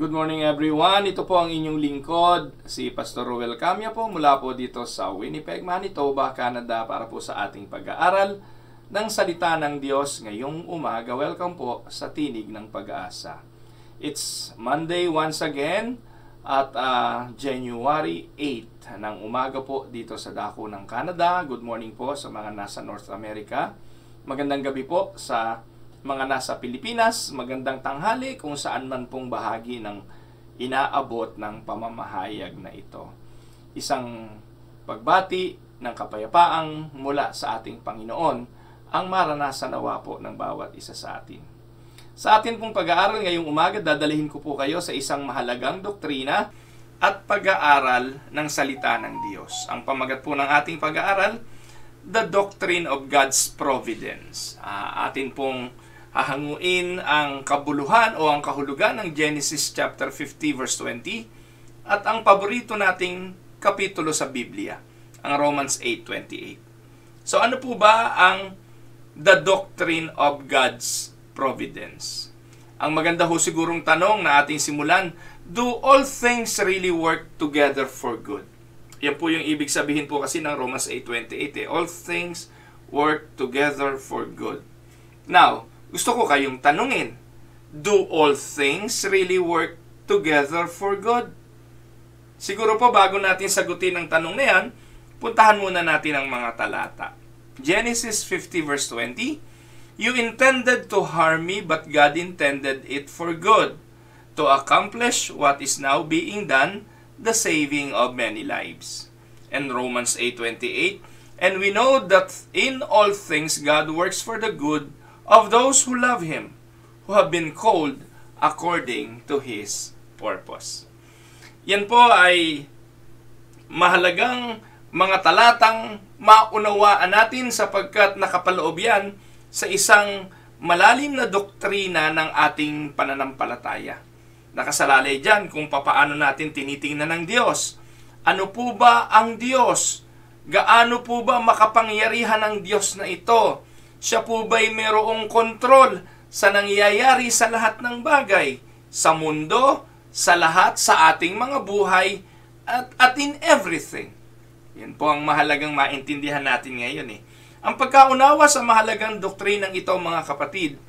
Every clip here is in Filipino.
Good morning everyone. Ito po ang inyong lingkod, si Pastor Ruel Camia po mula po dito sa Winnipeg, Manitoba, Canada para po sa ating pag-aaral ng Salita ng Diyos ngayong umaga. Welcome po sa Tinig ng Pag-asa. It's Monday once again at January 8 ng umaga po dito sa dako ng Canada. Good morning po sa mga nasa North America. Magandang gabi po sa mga nasa Pilipinas, magandang tanghali kung saan man pong bahagi ng inaabot ng pamamahayag na ito. Isang pagbati ng kapayapaang mula sa ating Panginoon ang maranasan nawa po ng bawat isa sa atin. Sa atin pong pag-aaral ngayong umaga, dadalhin ko po kayo sa isang mahalagang doktrina at pag-aaral ng salita ng Diyos. Ang pamagat po ng ating pag-aaral, The Doctrine of God's Providence. Atin pong hahanguin ang kabuluhan o ang kahulugan ng Genesis chapter 50 verse 20 at ang paborito nating kapitulo sa Biblia, ang Romans 8:28. So ano po ba ang The Doctrine of God's Providence? Ang maganda ho sigurong tanong na ating simulan, do all things really work together for good? Yan po yung ibig sabihin po kasi ng Romans 8:28. All things work together for good. Now, gusto ko kayong tanungin, do all things really work together for good? Siguro po bago natin sagutin ang tanong na yan, puntahan muna natin ang mga talata. Genesis 50 verse 20, You intended to harm me, but God intended it for good, to accomplish what is now being done, the saving of many lives. And Romans 8:28, And we know that in all things God works for the good of those who love Him, who have been called according to His purpose. Yan po ay mahalagang mga talatang maunawaan natin sapagkat nakapaloob yan sa isang malalim na doktrina ng ating pananampalataya. Nakasalalay dyan kung papaano natin tinitingnan ng Diyos. Ano po ba ang Diyos? Gaano po ba makapangyarihan ang Diyos na ito? Siya po ba'y mayroong kontrol sa nangyayari sa lahat ng bagay, sa mundo, sa lahat, sa ating mga buhay, at in everything? Yan po ang mahalagang maintindihan natin ngayon. Ang pagkaunawa sa mahalagang doktrinang ito, mga kapatid,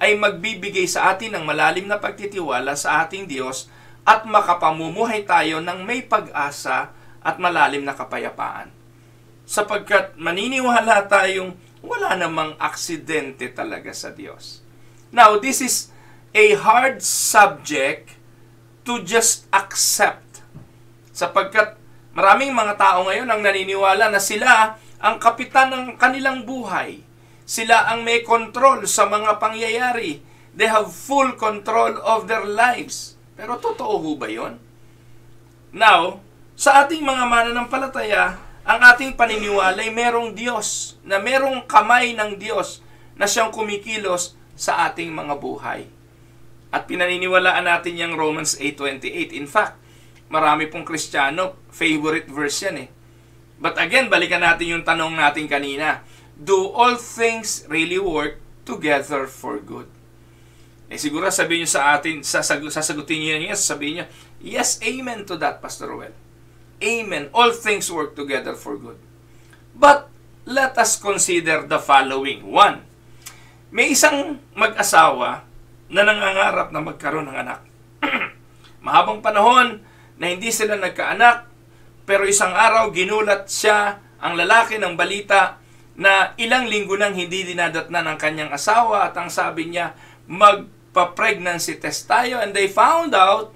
ay magbibigay sa atin ng malalim na pagtitiwala sa ating Diyos at makapamumuhay tayo ng may pag-asa at malalim na kapayapaan. Sapagkat maniniwala tayong wala namang aksidente talaga sa Diyos. Now, this is a hard subject to just accept. Sapagkat maraming mga tao ngayon ang naniniwala na sila ang kapitan ng kanilang buhay. Sila ang may control sa mga pangyayari. They have full control of their lives. Pero totoo ho ba yun? Now, sa ating mga mananampalataya, ang ating paniniwala ay merong Diyos, na merong kamay ng Diyos na siyang kumikilos sa ating mga buhay. At pinaniniwalaan natin yung Romans 8:28. In fact, marami pong Kristiyano, favorite verse yan . But again, balikan natin yung tanong natin kanina. Do all things really work together for good? Siguro sabihin nyo sa atin, sasagutin nyo yan, sabihin nyo, yes, amen to that, Pastor Ruel. Amen. All things work together for good. But let us consider the following. 1. May isang mag-asawa na nangangarap na magkaroon ng anak. Mahabang panahon na hindi sila nagkaanak, pero isang araw ginulat siya, ang lalaki, ng balita na ilang linggo nang hindi dinadatnan ng kanyang asawa at ang sabi niya, magpa-pregnancy test tayo, and they found out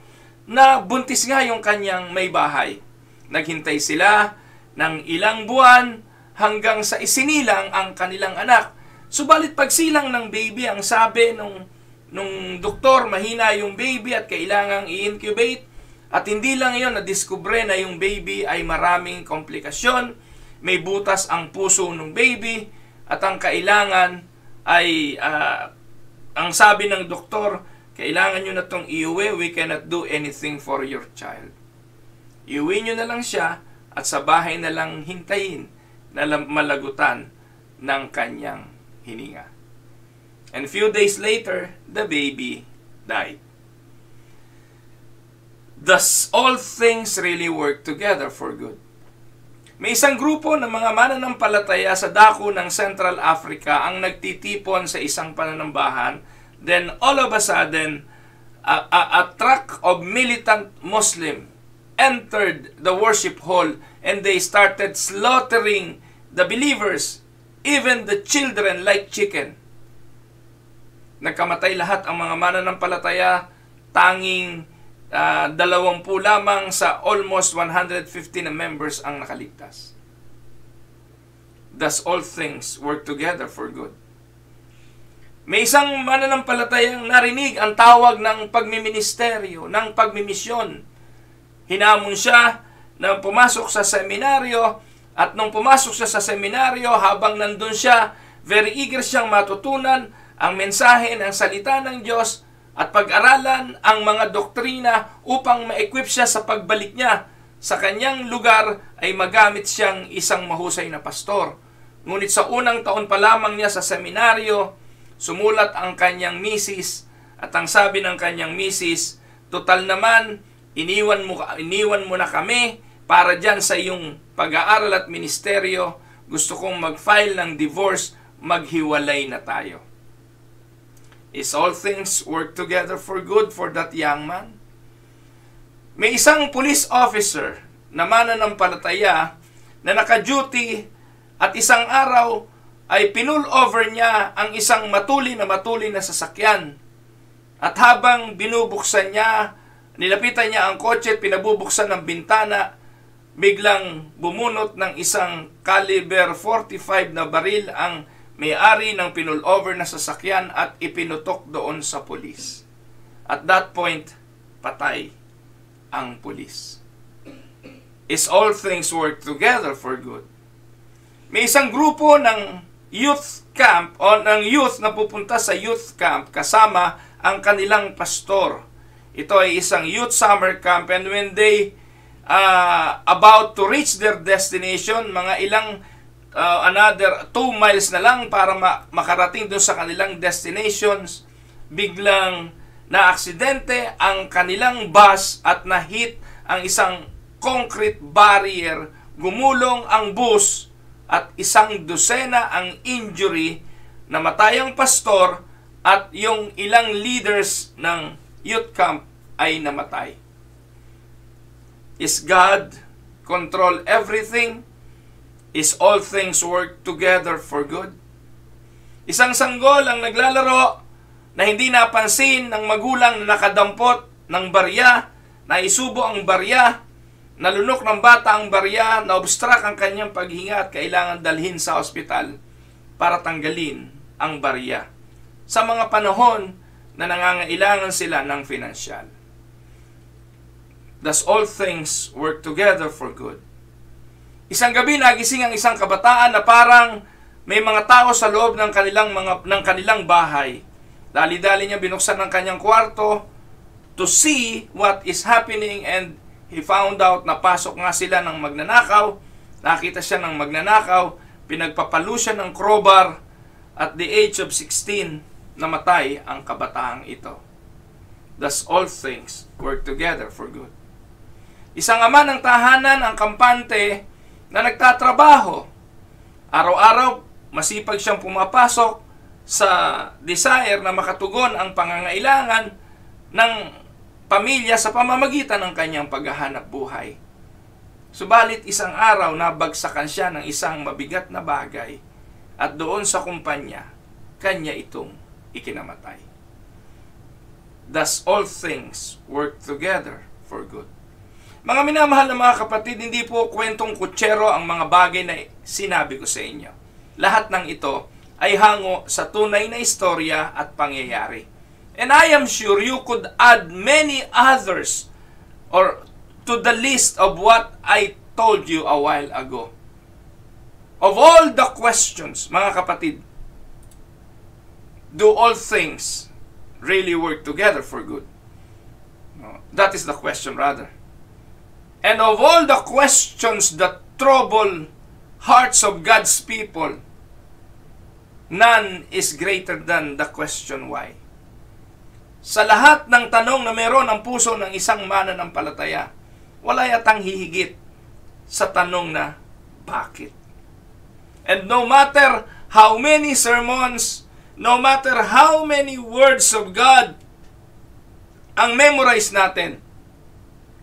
na buntis nga yung kanyang may bahay. Naghintay sila ng ilang buwan hanggang sa isinilang ang kanilang anak. Subalit pagsilang ng baby, ang sabi nung doktor, mahina yung baby at kailangang i-incubate. At hindi lang iyon, nadiskubre na yung baby ay maraming komplikasyon. May butas ang puso ng baby at ang kailangan ay, ang sabi ng doktor, kailangan nyo na itong iuwi, we cannot do anything for your child. Iuwi nyo na lang siya at sa bahay na lang hintayin na malagutan ng kanyang hininga. And a few days later, the baby died. Thus, all things really work together for good. May isang grupo ng mga mananampalataya sa dako ng Central Africa ang nagtitipon sa isang pananambahan. Then, all of a sudden, a truck of militant Muslim entered the worship hall and they started slaughtering the believers, even the children like chicken. Nagkamatay lahat ang mga mananampalataya, tanging 20 lamang sa almost 150 na members ang nakaligtas. Thus all things work together for good. May isang mananampalatayang narinig ang tawag ng pagmiministeryo, ng pagmimisyon. Hinamon siya na pumasok sa seminaryo, at nung pumasok siya sa seminaryo, habang nandun siya, very eager siyang matutunan ang mensahe ng salita ng Diyos at pag-aralan ang mga doktrina upang ma-equip siya sa pagbalik niya sa kanyang lugar ay magamit siyang isang mahusay na pastor. Ngunit sa unang taon pa lamang niya sa seminaryo, sumulat ang kanyang misis at ang sabi ng kanyang misis, "Total naman, iniwan mo na kami para dyan sa iyong pag-aaral at ministeryo. Gusto kong mag-file ng divorce, maghiwalay na tayo." Is all things work together for good for that young man? May isang police officer na mananampalataya na naka-duty at isang araw ay pinull over niya ang isang matuli na sasakyan. At habang binubuksan niya, nilapitan niya ang kotse at pinabubuksan ng bintana, biglang bumunot ng isang caliber 45 na baril ang may-ari ng pinull over na sasakyan at ipinutok doon sa pulis. At that point, patay ang pulis. Is all things work together for good? May isang grupo ng youth camp o ng youth na pupunta sa youth camp kasama ang kanilang pastor. Ito ay isang youth summer camp, and when they about to reach their destination, mga ilang another 2 miles na lang para makarating doon sa kanilang destinations, biglang na-aksidente ang kanilang bus at na-hit ang isang concrete barrier, gumulong ang bus at 100 ang injury, namatay ang pastor at yung ilang leaders ng youth camp ay namatay. Is God control everything? Is all things work together for good? Isang sanggol ang naglalaro na hindi napansin ng magulang na nakadampot ng barya, na isubo ang barya, nalunok ng bata ang barya, na-obstruct ang kanyang paghinga at kailangan dalhin sa ospital para tanggalin ang barya sa mga panahon na nangangailangan sila ng finansyal. Thus all things work together for good. Isang gabi nagising ang isang kabataan na parang may mga tao sa loob ng kanilang bahay. Dali-dali niya binuksan ang kanyang kwarto to see what is happening, and he found out na pasok nga sila ng magnanakaw. Nakita siya ng magnanakaw, pinagpapalo siya ng crowbar. At the age of 16, namatay ang kabataang ito. Thus all things work together for good. Isang ama ng tahanan, ang kampante, na nagtatrabaho. Araw-araw, masipag siyang pumapasok sa desire na makatugon ang pangangailangan ng pamilya sa pamamagitan ng kanyang paghahanap buhay. Subalit isang araw, nabagsakan siya ng isang mabigat na bagay at doon sa kumpanya, kanya itong ikinamatay. Thus all things work together for good. Mga minamahal na mga kapatid, hindi po kwentong kutsero ang mga bagay na sinabi ko sa inyo. Lahat ng ito ay hango sa tunay na istorya at pangyayari. And I am sure you could add many others or to the list of what I told you a while ago. Of all the questions, mga kapatid, do all things really work together for good? That is the question rather. And of all the questions that trouble hearts of God's people, none is greater than the question why. Sa lahat ng tanong na meron ang puso ng isang mananampalataya, wala yatang hihigit sa tanong na, bakit? And no matter how many sermons, no matter how many words of God ang memorize natin,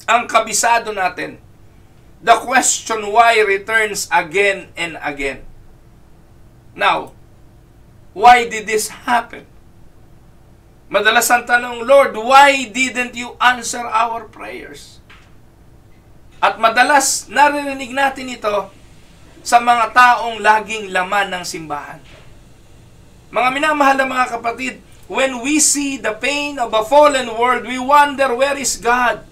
ang kabisado natin, the question why returns again and again. Now, why did this happen? Madalas ang tanong, Lord, why didn't you answer our prayers? At madalas naririnig natin ito sa mga taong laging laman ng simbahan. Mga minamahal na mga kapatid, when we see the pain of a fallen world, we wonder, where is God?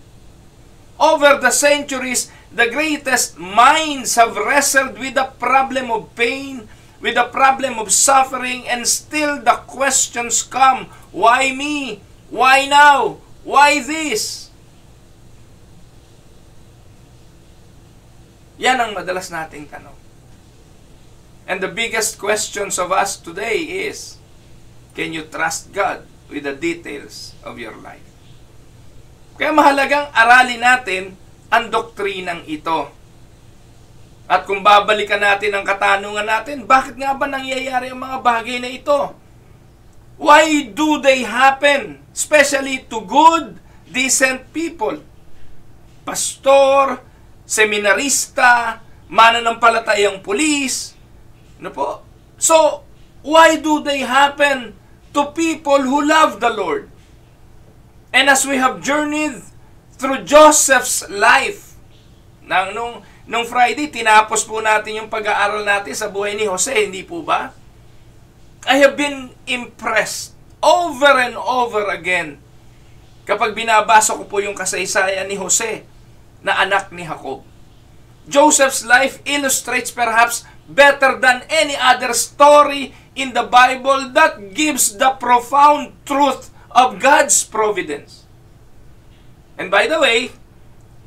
Over the centuries, the greatest minds have wrestled with the problem of pain, with the problem of suffering, and still the questions come, why me? Why now? Why this? Yan ang madalas nating tanong. And the biggest questions of us today is, can you trust God with the details of your life? Kaya mahalagang aralin natin ang doktrinang ito. At kung babalikan natin ang katanungan natin, bakit nga ba nangyayari ang mga bagay na ito? Why do they happen? Especially to good, decent people. Pastor, seminarista, mananampalatayang pulis. Ano po? So, why do they happen to people who love the Lord? And as we have journeyed through Joseph's life, nung Friday, tinapos po natin yung pag-aaral natin sa buhay ni Jose, hindi po ba? I have been impressed over and over again kapag binabasa ko po yung kasaysayan ni Jose na anak ni Jacob. Joseph's life illustrates perhaps better than any other story in the Bible that gives the profound truth of God's providence. And by the way,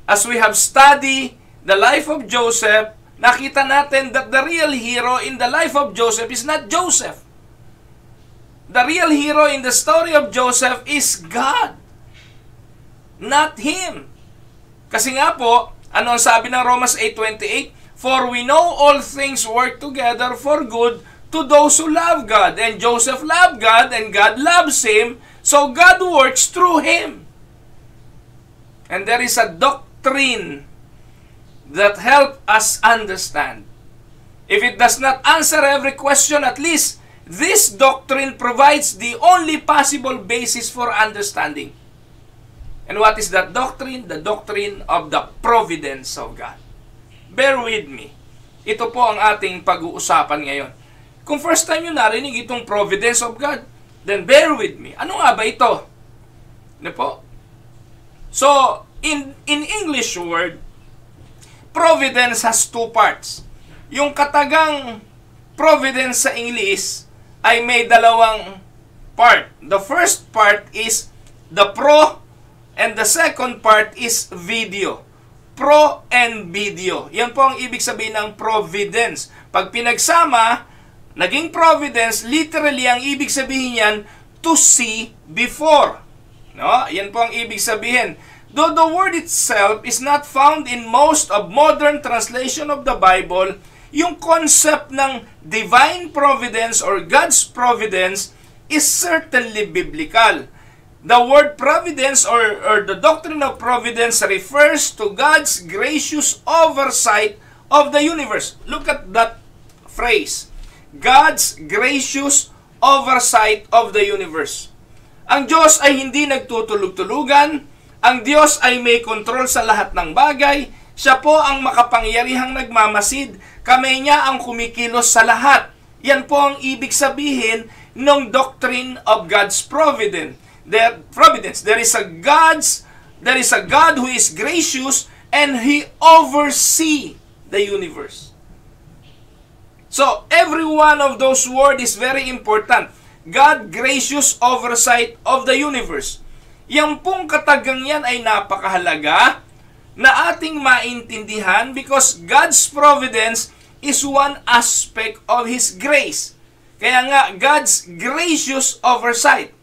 as we have studied the life of Joseph, nakita natin that the real hero in the life of Joseph is not Joseph. The real hero in the story of Joseph is God, not him. Kasi nga po, ano ang sabi ng Romans 8:28? For we know all things work together for good to those who love God. And Joseph loved God, and God loves him, so God works through him. And there is a doctrine that help us understand. If it does not answer every question, at least this doctrine provides the only possible basis for understanding. And what is that doctrine? The doctrine of the providence of God. Bear with me. Ito po ang ating pag-uusapan ngayon. Kung first time nyo narinig itong providence of God, then bear with me. Ano nga ba ito? Ano po? So, in English word, providence has two parts. Yung katagang providence sa English ay may dalawang part. The first part is the pro, and the second part is video. Pro and video. Yan po ang ibig sabihin ng providence. Pag pinagsama, naging providence, literally ang ibig sabihin yan, to see before. No? Yan po ang ibig sabihin. Though the word itself is not found in most of modern translation of the Bible, yung concept ng divine providence or God's providence is certainly biblical. The word providence or the doctrine of providence refers to God's gracious oversight of the universe. Look at that phrase. God's gracious oversight of the universe. Ang Diyos ay hindi nagtutulog-tulugan. Ang Diyos ay may kontrol sa lahat ng bagay. Siya po ang makapangyarihang nagmamasid. Kamay niya ang kumikilos sa lahat. Yan po ang ibig sabihin ng doctrine of God's providence. There is a God who is gracious and He oversee the universe. So, every one of those words is very important. God, gracious oversight of the universe. Yang pong katagang yan ay napakahalaga na ating maintindihan because God's providence is one aspect of His grace. Kaya nga, God's gracious oversight.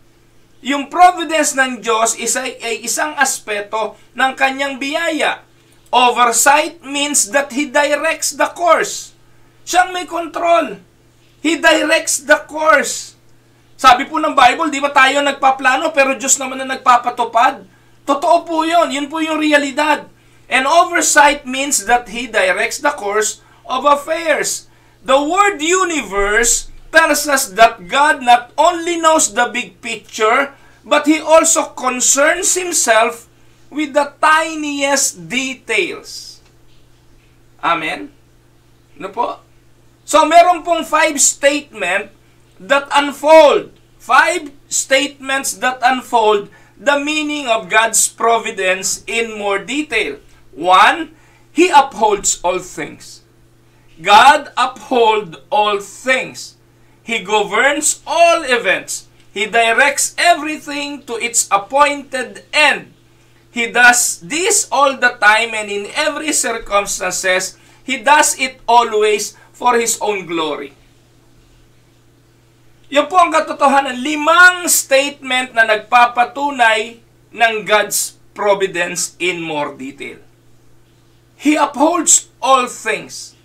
Yung providence ng Diyos ay isang aspeto ng kanyang biyaya. Oversight means that He directs the course. Siyang may control. He directs the course. Sabi po ng Bible, di ba tayo nagpaplano pero Diyos naman na nagpapatupad? Totoo po yun. Yun po yung realidad. And oversight means that He directs the course of affairs. The word universe tells us that God not only knows the big picture, but He also concerns Himself with the tiniest details. Amen? Ano po? So, meron pong 5 statements that unfold. 5 statements that unfold the meaning of God's providence in more detail. 1, He upholds all things. God upholds all things. He governs all events. He directs everything to its appointed end. He does this all the time and in every circumstances. He does it always for His own glory. Yan po ang katotohanan. 5 statement na nagpapatunay ng God's providence in more detail. He upholds all things.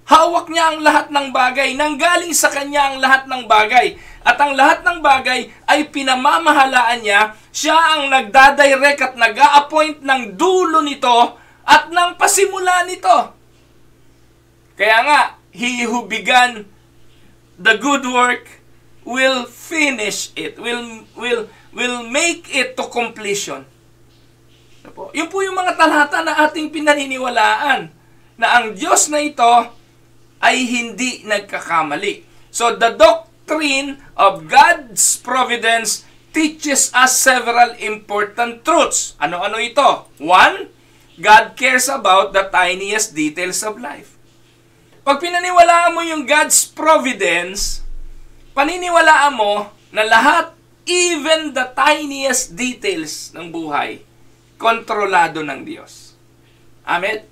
Hawak niya ang lahat ng bagay. Nanggaling sa Kanya ang lahat ng bagay. At ang lahat ng bagay ay pinamamahalaan niya. Siya ang nagdadirect at nag-a-appoint ng dulo nito at ng pasimula nito. Kaya nga, He who began the good work will finish it, will make it to completion. Yun po yung mga talata na ating pinaniniwalaan na ang Diyos na ito ay hindi nagkakamali. So the doctrine of God's providence teaches us several important truths. Ano-ano ito? 1, God cares about the tiniest details of life. Pag pinaniwalaan mo yung God's providence, paniniwalaan mo na lahat, even the tiniest details ng buhay, kontrolado ng Diyos. Amen?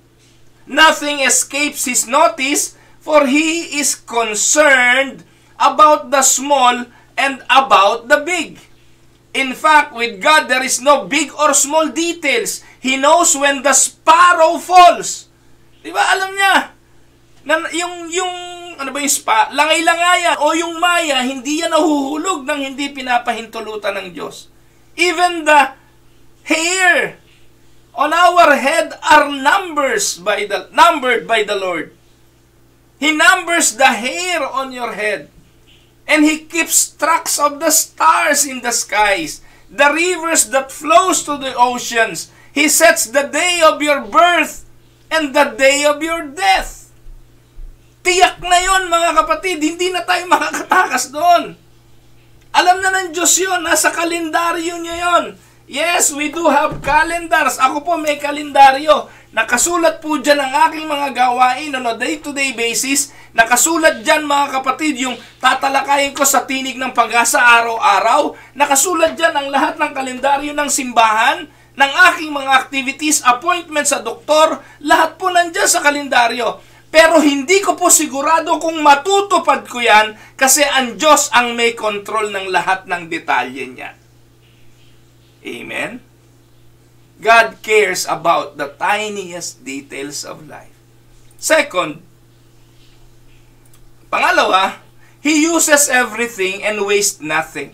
Nothing escapes His notice, for He is concerned about the small and about the big. In fact, with God, there is no big or small details. He knows when the sparrow falls. Di ba? Alam niya. Na ano ba yung langay-langayan o yung maya, hindi yan nahuhulog nang hindi pinapahintulutan ng Diyos. Even the hair on our head are numbered by the Lord. He numbers the hair on your head. And He keeps tracks of the stars in the skies, the rivers that flows to the oceans. He sets the day of your birth and the day of your death. Tiyak na yon, mga kapatid. Hindi na tayo makakatakas doon. Alam na ng Diyos yun. Nasa kalendaryo niya yon. Yes, we do have calendars. Ako po may kalendaryo. Nakasulat po dyan ang aking mga gawain on a day-to-day basis. Nakasulat dyan, mga kapatid, yung tatalakayin ko sa Tinig ng Pag-asa araw-araw. Nakasulat dyan ang lahat ng kalendaryo ng simbahan, ng aking mga activities, appointments sa doktor. Lahat po nandyan sa kalendaryo. Pero hindi ko po sigurado kung matutupad ko yan kasi ang Diyos ang may control ng lahat ng detalye niya. Amen? God cares about the tiniest details of life. Second, pangalawa, He uses everything and wastes nothing.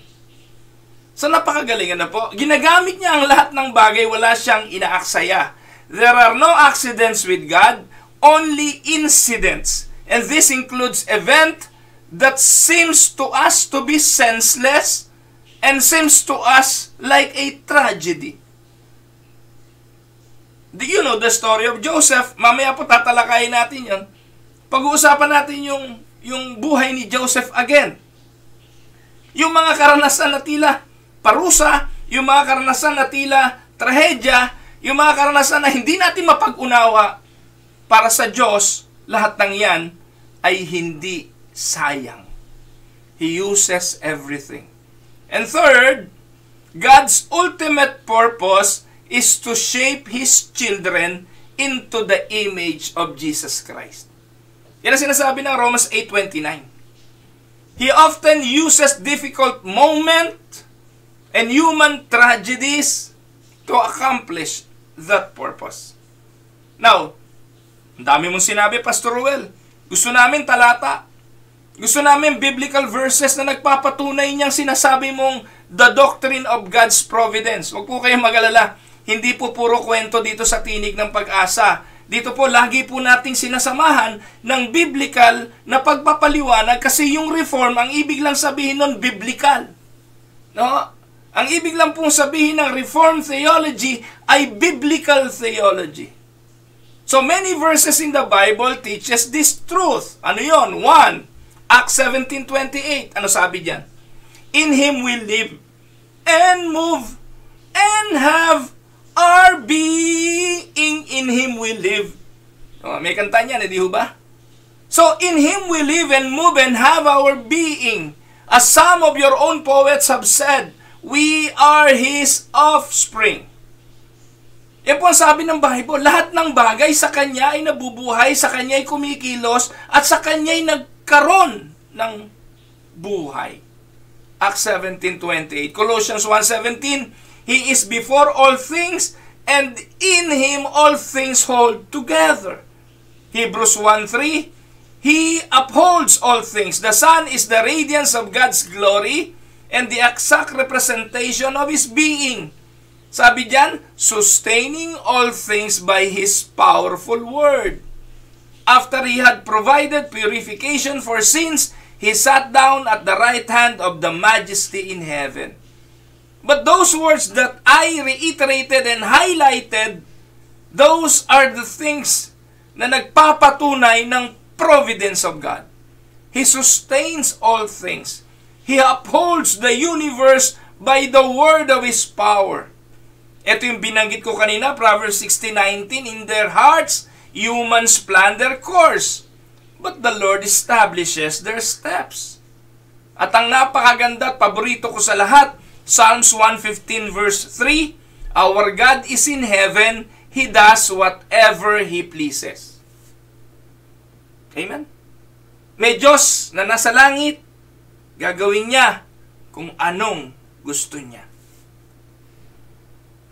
So napakagaling na po. Ginagamit niya ang lahat ng bagay, wala siyang inaaksaya. There are no accidents with God, only incidents. And this includes event that seems to us to be senseless and seems to us like a tragedy. Do you know the story of Joseph? Mamaya po tatalakayin natin yan. Pag-uusapan natin yung buhay ni Joseph again. Yung mga karanasan na tila parusa, yung mga karanasan na tila trahedya, yung mga karanasan na hindi natin mapag-unawa, para sa Diyos, lahat ng yan ay hindi sayang. He uses everything. And third, God's ultimate purpose is to shape His children into the image of Jesus Christ. Yan ang sinasabi ng Romans 8:29. He often uses difficult moment and human tragedies to accomplish that purpose. Now, ang dami mong sinabi, Pastor Ruel. Gusto namin talata. Gusto namin biblical verses na nagpapatunay niyang sinasabi mong the doctrine of God's providence. Huwag po kayong mag-alala. Hindi po puro kwento dito sa Tinig ng Pag-asa. Dito po, lagi po nating sinasamahan ng biblical na pagpapaliwanag kasi yung reform, ang ibig lang sabihin nun, biblical. No? Ang ibig lang pong sabihin ng Reformed theology ay biblical theology. So many verses in the Bible teaches this truth. Ano yon? 1, Acts 17:28. Ano sabi diyan? In Him we live and move and have our being. In Him we live. May kanta niyan, di ba? So in Him we live and move and have our being. As some of your own poets have said, we are His offspring. Yan po ang sabi ng Bible. Lahat ng bagay sa Kanya ay nabubuhay, sa Kanya ay kumikilos, at sa Kanya ay nagkaroon ng buhay. Acts 17:28. Colossians 1:17, He is before all things, and in Him all things hold together. Hebrews 1:3, He upholds all things. The Son is the radiance of God's glory and the exact representation of His being. Sabi diyan, sustaining all things by His powerful word. After He had provided purification for sins, He sat down at the right hand of the Majesty in heaven. But those words that I reiterated and highlighted, those are the things na nagpapatunay ng providence of God. He sustains all things. He upholds the universe by the word of His power. Ito yung binanggit ko kanina, Proverbs 16:19, in their hearts, humans plan their course, but the Lord establishes their steps. At ang napakaganda at paborito ko sa lahat, Psalms 115 verse 3, our God is in heaven, He does whatever He pleases. Amen? May Diyos na nasa langit, gagawin niya kung anong gusto niya.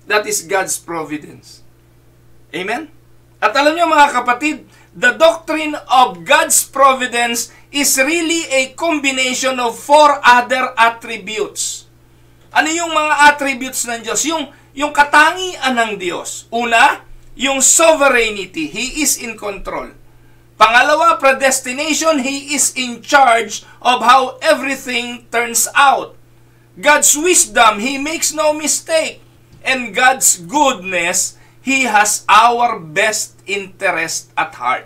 That is God's providence. Amen? At alam niyo mga kapatid, the doctrine of God's providence is really a combination of 4 other attributes. Ano yung mga attributes ng Diyos? Yung katangian ng Diyos. Una, yung sovereignty. He is in control. Pangalawa, predestination. He is in charge of how everything turns out. God's wisdom. He makes no mistake. And God's goodness, He has our best interest at heart.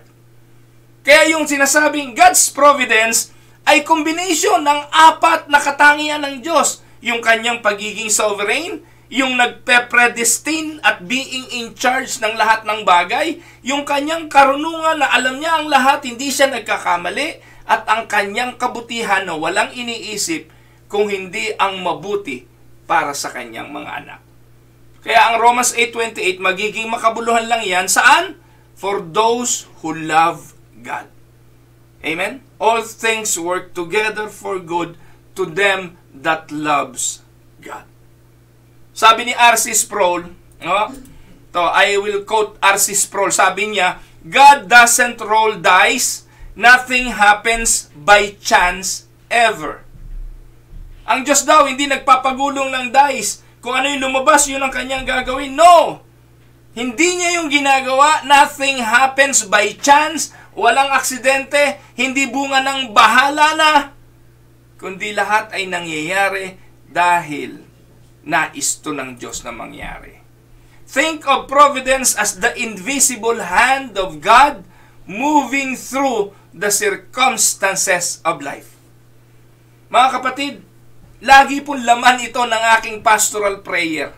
Kaya yung sinasabing God's providence ay combination ng 4 na katangian ng Diyos. Yung kanyang pagiging sovereign, yung nagpe-predestine at being in charge ng lahat ng bagay, yung kanyang karunungan na alam niya ang lahat, hindi siya nagkakamali, at ang kanyang kabutihan na walang iniisip kung hindi ang mabuti para sa kanyang mga anak. Kaya ang Romans 8:28, magiging makabuluhan lang yan. Saan? For those who love God. Amen? All things work together for good to them that loves God. Sabi ni R.C. Sproul, I will quote R.C. Sproul, sabi niya, God doesn't roll dice, nothing happens by chance ever. Ang Diyos daw, hindi nagpapagulong ng dice. Kung ano yung lumabas, yun ang kanyang gagawin. No! Hindi niya yung ginagawa. Nothing happens by chance. Walang aksidente. Hindi bunga ng bahala na. Kundi lahat ay nangyayari dahil nais to ng Diyos na mangyari. Think of providence as the invisible hand of God moving through the circumstances of life. Mga kapatid, lagi pong laman ito ng aking pastoral prayer.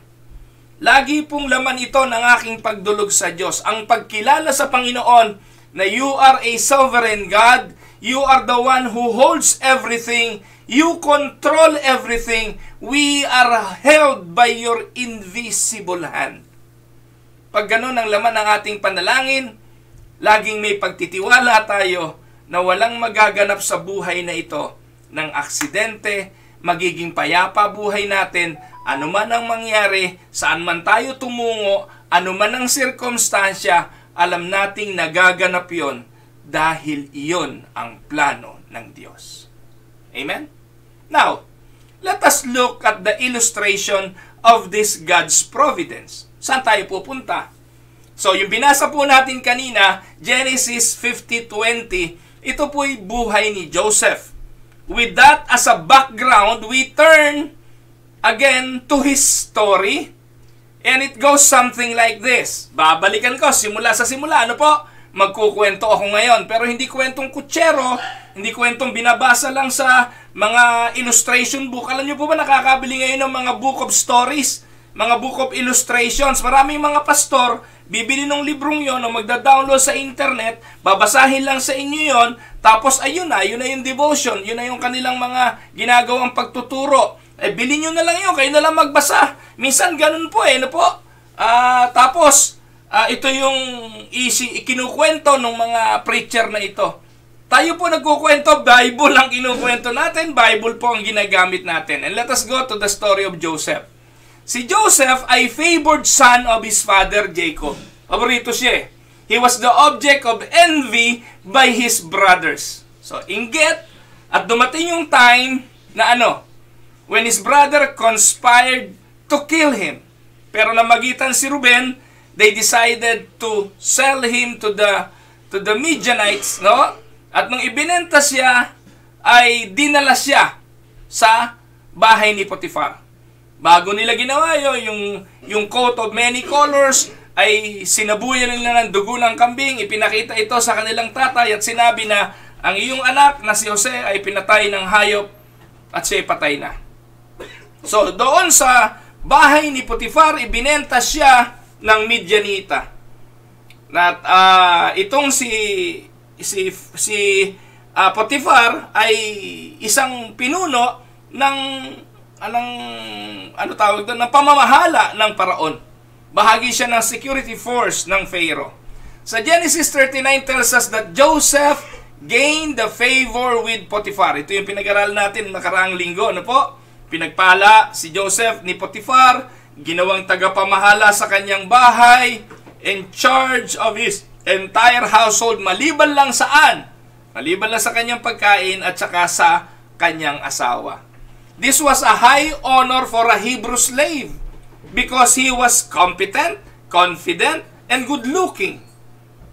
Lagi pong laman ito ng aking pagdulog sa Diyos. Ang pagkilala sa Panginoon na you are a sovereign God, you are the one who holds everything, you control everything, we are held by your invisible hand. Pag ganun ang laman ng ating panalangin, laging may pagtitiwala tayo na walang magaganap sa buhay na ito ng aksidente, magiging payapa buhay natin ano man ang mangyari, saan man tayo tumungo, ano man ang sirkumstansya, alam nating nagaganap yon dahil iyon ang plano ng Diyos. Amen? Now, let us look at the illustration of this God's providence. Saan tayo pupunta? So, yung binasa po natin kanina, Genesis 50:20, ito po'y buhay ni Joseph. With that as a background, we turn again to his story. And it goes something like this. Babalikan ko, simula sa simula. Ano po? Magkukwento ako ngayon. Pero hindi kwentong kutsero, hindi kwentong binabasa lang sa mga illustration book. Alam niyo po ba nakakabili ngayon ng mga book of stories? Mga book of illustrations. Maraming mga pastor, bibili ng librong yon o magda-download sa internet, babasahin lang sa inyo yon, tapos ayun na yung devotion, yun na yung kanilang mga ginagawang pagtuturo. Bilhin nyo na lang yun, kayo na lang magbasa. Minsan ganun po ano po. Tapos, ito yung ikinukwento ng mga preacher na ito. Tayo po nagkukwento, Bible ang kinukwento natin, Bible po ang ginagamit natin. And let us go to the story of Joseph. Si Joseph ay favored son of his father Jacob. Paborito siya. He was the object of envy by his brothers. So, inggit, at dumating yung time na when his brother conspired to kill him. Pero namagitan si Ruben, they decided to sell him to the Midianites, no? At nung ibinenta siya, ay dinala siya sa bahay ni Potiphar. Bago nila ginawa yung coat of many colors, ay sinabuyan nila ng dugo ng kambing, ipinakita ito sa kanilang tatay at sinabi na ang iyong anak na si Jose ay pinatay ng hayop at siya ay patay na. So, doon sa bahay ni Potiphar, ibinenta siya ng Midianita. At itong si Potiphar ay isang pinuno ng ng pamamahala ng paraon. Bahagi siya ng security force ng Pharaoh. Sa Genesis 39 tells us that Joseph gained the favor with Potiphar. Ito yung pinag-aralan natin nakaraang linggo. Ano po? Pinagpala si Joseph ni Potiphar, ginawang tagapamahala sa kanyang bahay, in charge of his entire household, maliban lang saan? Maliban lang sa kanyang pagkain at saka sa kanyang asawa. This was a high honor for a Hebrew slave because he was competent, confident, and good-looking.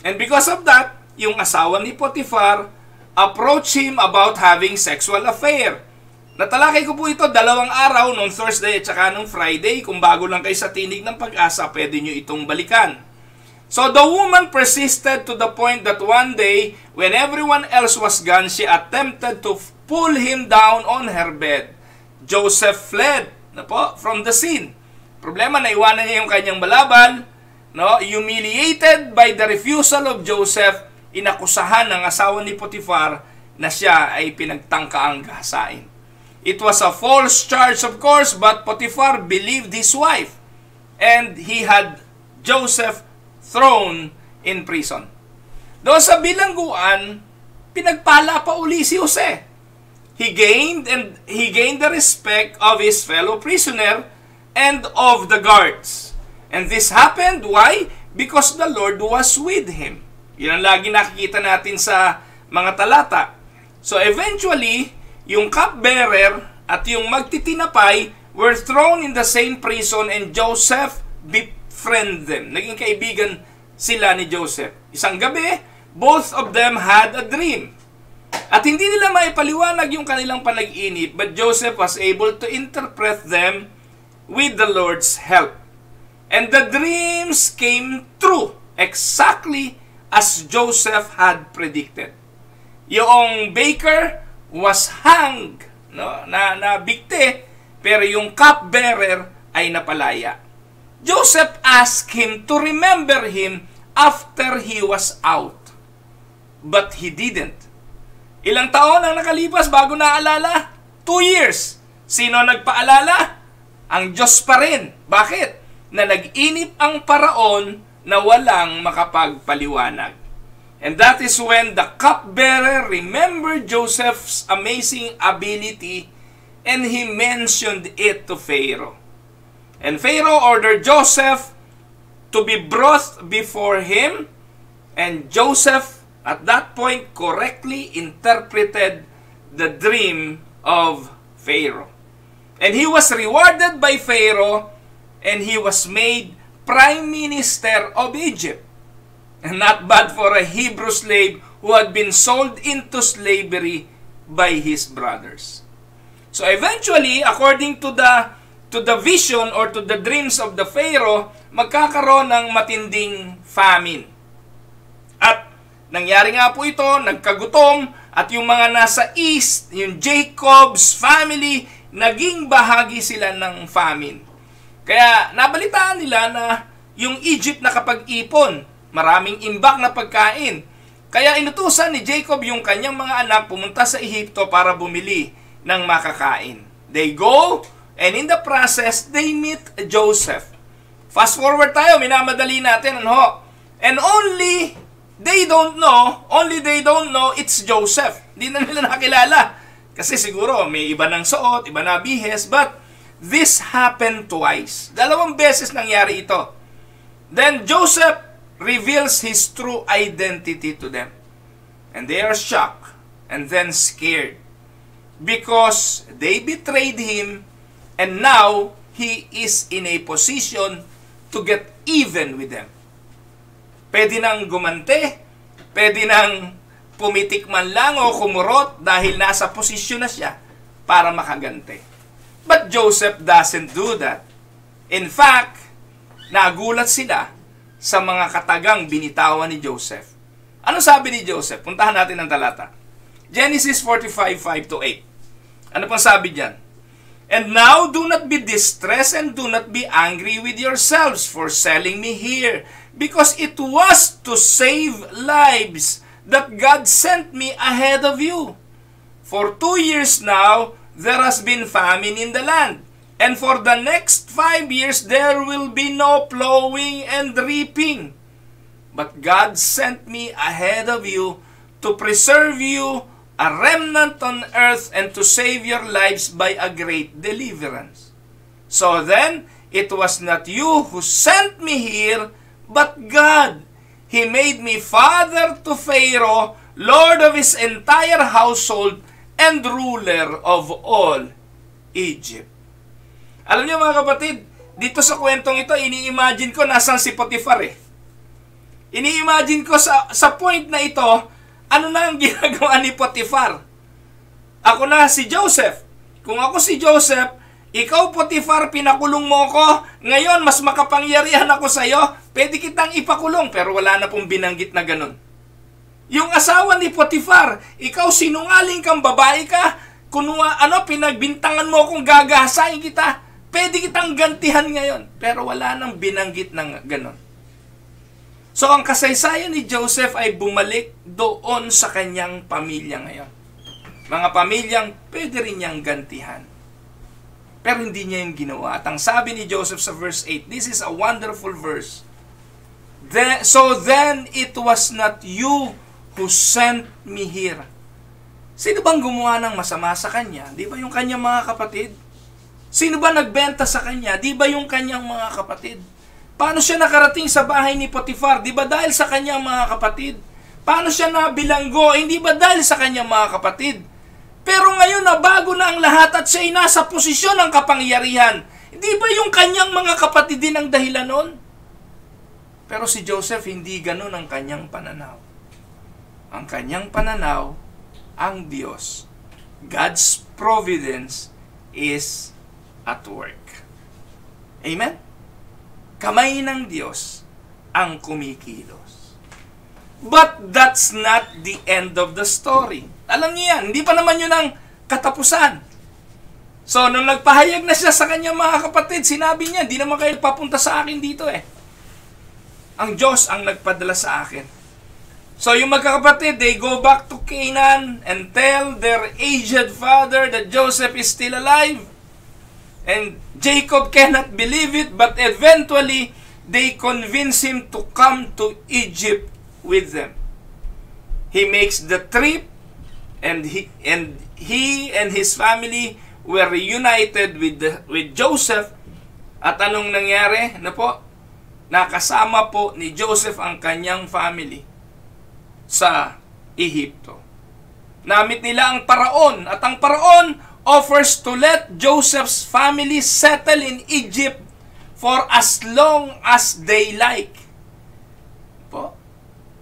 And because of that, yung asawa ni Potiphar approached him about having sexual affair. Natalakay ko po ito 2 araw, nung Thursday at saka nung Friday. Kung bago lang kayo sa Tinig ng Pag-asa, pwede nyo itong balikan. So the woman persisted to the point that one day, when everyone else was gone, she attempted to pull him down on her bed. Joseph fled from the scene. Problema, naiwanan niya yung kanyang balabal. Humiliated by the refusal of Joseph, inakusahan ng asawa ni Potiphar na siya ay pinagtangkaang gahasain. It was a false charge, of course, but Potiphar believed his wife, and he had Joseph thrown in prison. Doon sa bilangguan, pinagpala pa uli si Jose. He gained the respect of his fellow prisoner and of the guards. And this happened, why? Because the Lord was with him. Yan ang lagi nakikita natin sa mga talata. So eventually, yung cupbearer at yung magtitinapay were thrown in the same prison, and Joseph befriended them. Naging kaibigan sila ni Joseph. Isang gabi, both of them had a dream. At hindi nila maipaliwanag yung kanilang panag-inip, but Joseph was able to interpret them with the Lord's help. And the dreams came true, exactly as Joseph had predicted. Yung baker was hanged, na bigte, pero yung cupbearer ay napalaya. Joseph asked him to remember him after he was out, but he didn't. Ilang taon ang nakalipas bago naalala? 2 years. Sino nagpaalala? Ang Diyos pa rin. Bakit? Na nag-inip ang paraon na walang makapagpaliwanag. And that is when the cupbearer remembered Joseph's amazing ability and he mentioned it to Pharaoh. And Pharaoh ordered Joseph to be brought before him, and Joseph at that point correctly interpreted the dream of Pharaoh. And he was rewarded by Pharaoh, and he was made prime minister of Egypt. And not bad for a Hebrew slave who had been sold into slavery by his brothers. So eventually, according to the vision or to the dreams of the Pharaoh, magkakaroon ng matinding famine. At nangyari nga po ito, nagkagutom, at yung mga nasa east, yung Jacob's family, naging bahagi sila ng famine. Kaya nabalitaan nila na yung Egypt nakapag-ipon, maraming imbak na pagkain. Kaya inutusan ni Jacob yung kanyang mga anak pumunta sa Ehipto para bumili ng makakain. They go, and in the process, they meet Joseph. Fast forward tayo, minamadali natin, ano? And only they don't know it's Joseph. Hindi na nila nakilala. Kasi siguro may iba ng suot, iba na bihes, but this happened twice. 2 beses nangyari ito. Then Joseph reveals his true identity to them. And they are shocked and then scared because they betrayed him, and now he is in a position to get even with them. Pwede nang gumante, pwede nang pumitik man lang o kumurot dahil nasa posisyon na siya para makagante. But Joseph doesn't do that. In fact, nagulat sila sa mga katagang binitawan ni Joseph. Ano sabi ni Joseph? Puntahan natin ang talata. Genesis 45:5-8. Ano pang sabi diyan? And now do not be distressed and do not be angry with yourselves for selling me here, because it was to save lives that God sent me ahead of you. For 2 years now, there has been famine in the land, and for the next 5 years there will be no plowing and reaping. But God sent me ahead of you to preserve you, a remnant on earth, and to save your lives by a great deliverance. So then, it was not you who sent me here, but God. He made me father to Pharaoh, lord of his entire household, and ruler of all Egypt. Alam niyo mga kapatid, dito sa kwentong ito, ini-imagine ko nasan si Potiphar eh. Ini-imagine ko sa point na ito, ano na ang ginagawa ni Potiphar? Ako na si Joseph. Kung ako si Joseph, ikaw Potiphar, pinakulong mo ko, ngayon mas makapangyarihan ako sa iyo, pwede kitang ipakulong, pero wala na pong binanggit na ganun. Yung asawa ni Potiphar, ikaw sinungaling kang babae ka, pinagbintangan mo kung gagahasain kita, pwede kitang gantihan ngayon, pero wala nang binanggit na ganun. So ang kasaysayan ni Joseph ay bumalik doon sa kanyang pamilya ngayon. Mga pamilyang pwede rin niyang gantihan. Pero hindi niya yung ginawa. At ang sabi ni Joseph sa verse 8, this is a wonderful verse. So then it was not you who sent me here. Sino bang gumawa ng masama sa kanya? Di ba yung kanyang mga kapatid? Sino ba nagbenta sa kanya? Di ba yung kanyang mga kapatid? Paano siya nakarating sa bahay ni Potiphar? Di ba dahil sa kanyang mga kapatid? Paano siya nabilanggo? Hindi ba dahil sa kanyang mga kapatid? Pero ngayon na bago na ang lahat at siya ay nasa posisyon ng kapangyarihan, hindi ba yung kanyang mga kapatid din ang dahilan nun? Pero si Joseph, hindi ganun ang kanyang pananaw. Ang kanyang pananaw, ang Diyos. God's providence is at work. Amen? Kamay ng Diyos ang kumikilos. But that's not the end of the story. Alam niyo yan, hindi pa naman yun ang katapusan. So, nung nagpahayag na siya sa kanyang mga kapatid, sinabi niya, di naman kayo papunta sa akin dito eh. Ang Diyos ang nagpadala sa akin. So, yung magkakapatid, they go back to Canaan and tell their aged father that Joseph is still alive. And Jacob cannot believe it, but eventually, they convince him to come to Egypt with them. He makes the trip, and he and his family were reunited with Joseph, At anong nangyari? Ano po? Nakasama po ni Joseph ang kanyang family sa Ehipto. Namit nila ang paraon, at ang paraon offers to let Joseph's family settle in Egypt for as long as they like. Po?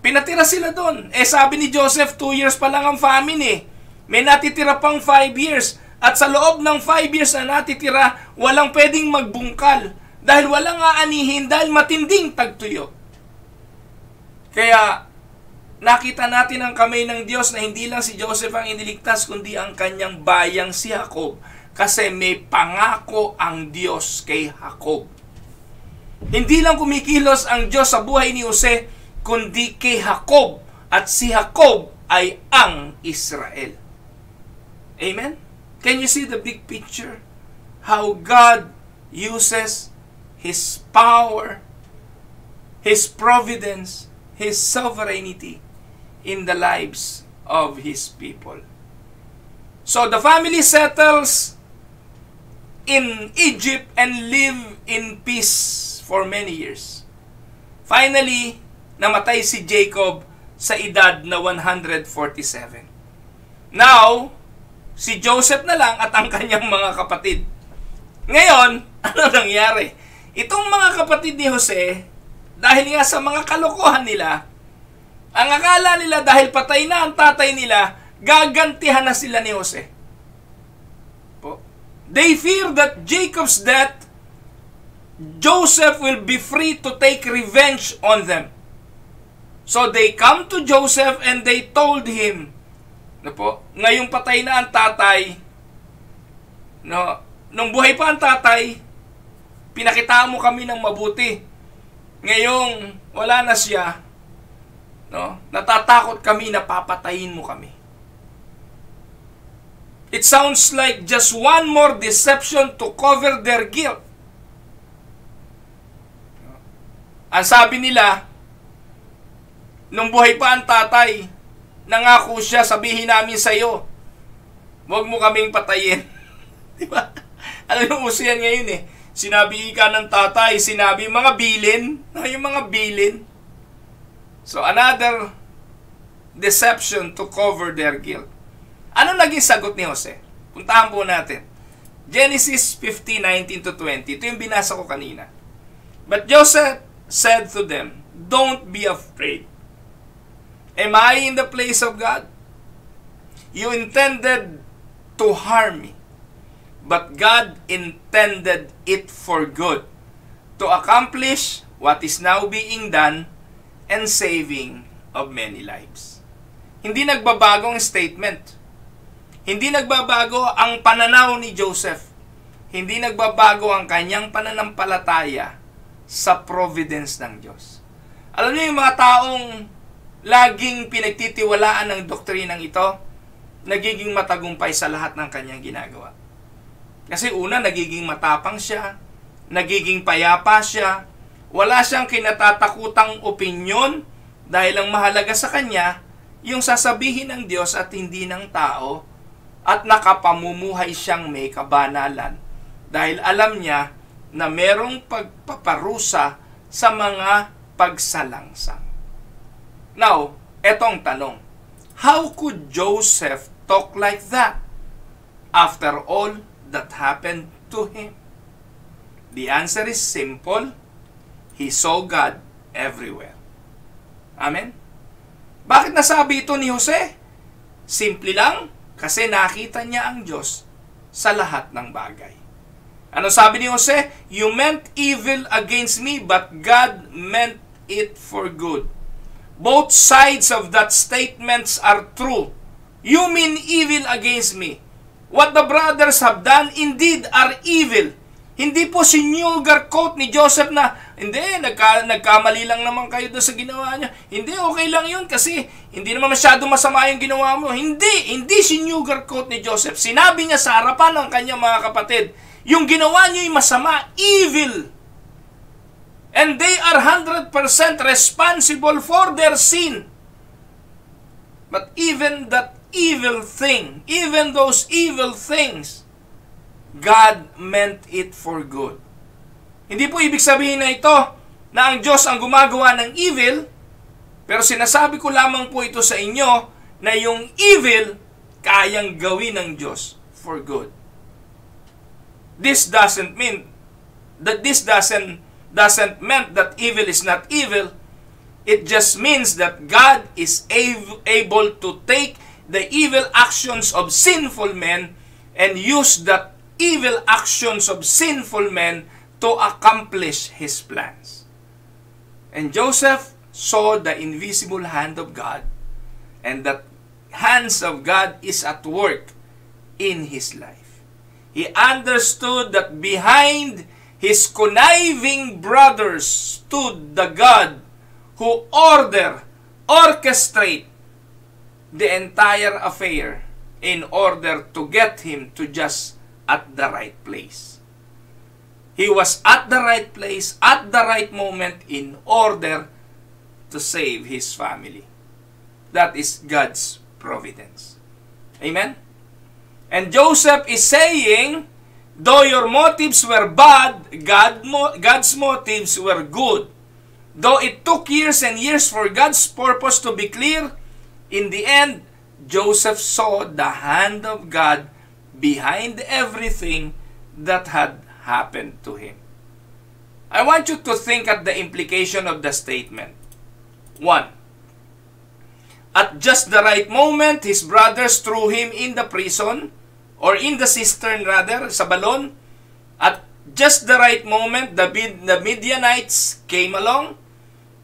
Pinatira sila doon. Sabi ni Joseph, 2 years pa lang ang famine eh. May natitira pang 5 years. At sa loob ng 5 years na natitira, walang pwedeng magbungkal. Dahil walang aanihin, dahil matinding tagtuyo. Kaya, nakita natin ang kamay ng Diyos na hindi lang si Joseph ang iniligtas, kundi ang kanyang bayang si Jacob. Kasi may pangako ang Diyos kay Jacob. Hindi lang kumikilos ang Diyos sa buhay ni Jose, kundi kay Jacob. At si Jacob ay ang Israel. Amen? Can you see the big picture? How God uses His power, His providence, His sovereignty in the lives of His people. So the family settles in Egypt and live in peace for many years. Finally, namatay si Jacob sa edad na 147. Now, si Joseph na lang at ang kanyang mga kapatid. Ngayon, ano nangyari? Itong mga kapatid ni Jose, dahil nga sa mga kalokohan nila, ang akala nila dahil patay na ang tatay nila, gagantihan na sila ni Jose. They fear that Jacob's death, Joseph will be free to take revenge on them. So they come to Joseph and they told him, ngayong patay na ang tatay, nung buhay pa ang tatay, pinakitaan mo kami ng mabuti. Ngayong wala na siya, natatakot kami na papatayin mo kami. It sounds like just one more deception to cover their guilt. Ang sabi nila, nung buhay pa ang tatay, nangako siya, sabihin namin sa iyo, huwag mo kaming patayin. Diba? Alam mo, uso yan ngayon eh. Sinabi ka ng tatay, sinabi mga bilin, yung mga bilin. So another deception to cover their guilt. Ano naging sagot ni Jose? Puntahan po natin. Genesis 15:19-20. Ito yung binasa ko kanina. But Joseph said to them, don't be afraid. Am I in the place of God? You intended to harm me, but God intended it for good, to accomplish what is now being done and saving of many lives. Hindi nagbabagong statement. Hindi nagbabago ang pananaw ni Joseph. Hindi nagbabago ang kanyang pananampalataya sa providence ng Diyos. Alam niyo yung mga taong laging pinagtitiwalaan ng doktrinang ito, nagiging matagumpay sa lahat ng kanyang ginagawa. Kasi una, nagiging matapang siya, nagiging payapa siya, wala siyang kinatatakutang opinyon dahil ang mahalaga sa kanya, yung sasabihin ng Diyos at hindi ng tao, at nakapamumuhay siyang may kabanalan dahil alam niya na merong pagpaparusa sa mga pagsalangsang. Now, etong tanong, how could Joseph talk like that after all that happened to him? The answer is simple. He saw God everywhere. Amen? Bakit nasabi ito ni Jose? Simple lang, kasi nakita niya ang Diyos sa lahat ng bagay. Ano sabi ni Jose? You meant evil against me, but God meant it for good. Both sides of that statements are true. You mean evil against me. What the brothers have done indeed are evil. Hindi po sinugarcoat ni Joseph na, hindi, nagkamali lang naman kayo doon sa ginawa niya. Hindi, okay lang yun kasi hindi naman masyado masama yung ginawa mo. Hindi sinugarcoat ni Joseph. Sinabi niya sa harapan ng kanyang mga kapatid, yung ginawa niyo yung masama, evil. And they are 100% responsible for their sin. But even that evil thing, even those evil things, God meant it for good. Hindi po ibig sabihin na ito na ang Diyos ang gumagawa ng evil, pero sinasabi ko lamang po ito sa inyo na yung evil kayang gawin ng Diyos for good. This doesn't mean that mean that evil is not evil. It just means that God is able to take the evil actions of sinful men and use that evil actions of sinful men to accomplish His plans. And Joseph saw the invisible hand of God, and that hands of God is at work in his life. He understood that behind his conniving brothers stood the God who orchestrate the entire affair in order to get him to just at the right place. He was at the right place, at the right moment in order to save his family. That is God's providence. Amen? And Joseph is saying, though your motives were bad, God's motives were good. Though it took years and years for God's purpose to be clear, in the end, Joseph saw the hand of God behind everything that had happened to him. I want you to think at the implication of the statement. 1. At just the right moment, his brothers threw him in the prison, or in the cistern rather, sa balon. At just the right moment, the Midianites came along.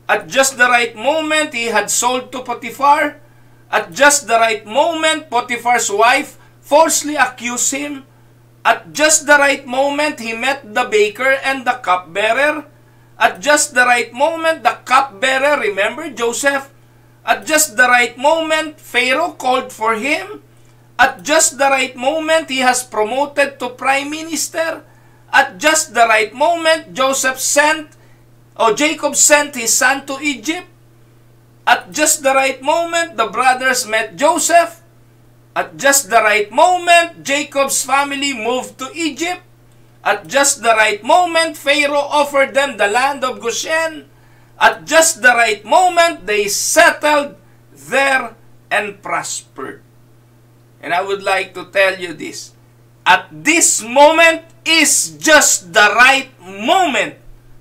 At just the right moment, he had sold to Potiphar. At just the right moment, Potiphar's wife falsely accused him. At just the right moment, he met the baker and the cupbearer. At just the right moment, the cupbearer remembered Joseph. At just the right moment, Pharaoh called for him. At just the right moment, he has promoted to prime minister. At just the right moment, Jacob sent his son to Egypt. At just the right moment, the brothers met Joseph. At just the right moment, Jacob's family moved to Egypt. At just the right moment, Pharaoh offered them the land of Goshen. At just the right moment, they settled there and prospered. And I would like to tell you this. At this moment is just the right moment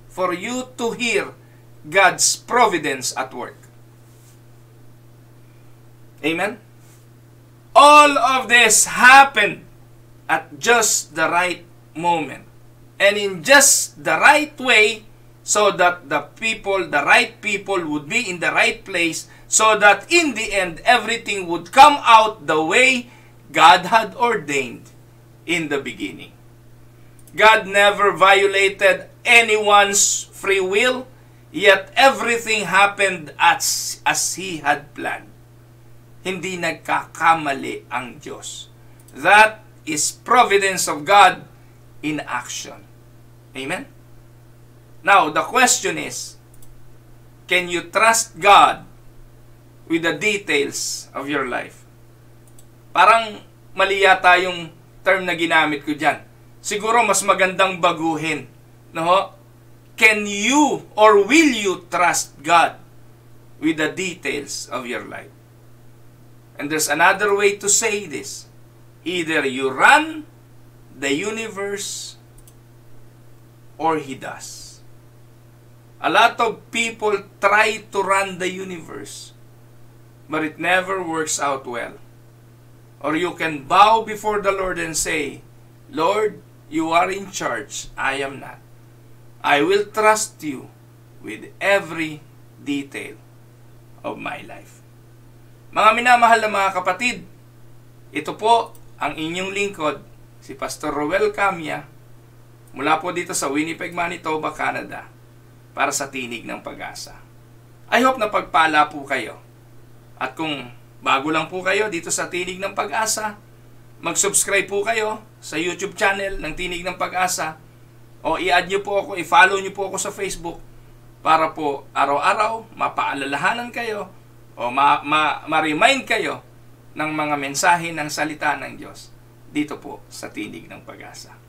for you to hear God's providence at work. Amen? All of this happened at just the right moment. And in just the right way, so that the right people would be in the right place, so that in the end, everything would come out the way God had ordained in the beginning. God never violated anyone's free will, yet everything happened as He had planned. Hindi nagkakamali ang Diyos. That is providence of God in action. Amen? Now, the question is, can you trust God with the details of your life? Parang mali yata yung term na ginamit ko dyan. Siguro mas magandang baguhin. No? Can you or will you trust God with the details of your life? And there's another way to say this. Either you run the universe or He does. A lot of people try to run the universe, but it never works out well. Or you can bow before the Lord and say, Lord, you are in charge. I am not. I will trust you with every detail of my life. Mga minamahal na mga kapatid, ito po ang inyong lingkod, si Pastor Roel Camia, mula po dito sa Winnipeg, Manitoba, Canada, para sa Tinig ng Pag-asa. I hope na pagpala po kayo. At kung bago lang po kayo dito sa Tinig ng Pag-asa, mag-subscribe po kayo sa YouTube channel ng Tinig ng Pag-asa, o i-add nyo po ako, i-follow nyo po ako sa Facebook, para po araw-araw mapaalalahanan kayo o ma-remind kayo ng mga mensahe ng salita ng Diyos dito po sa Tinig ng Pag-asa.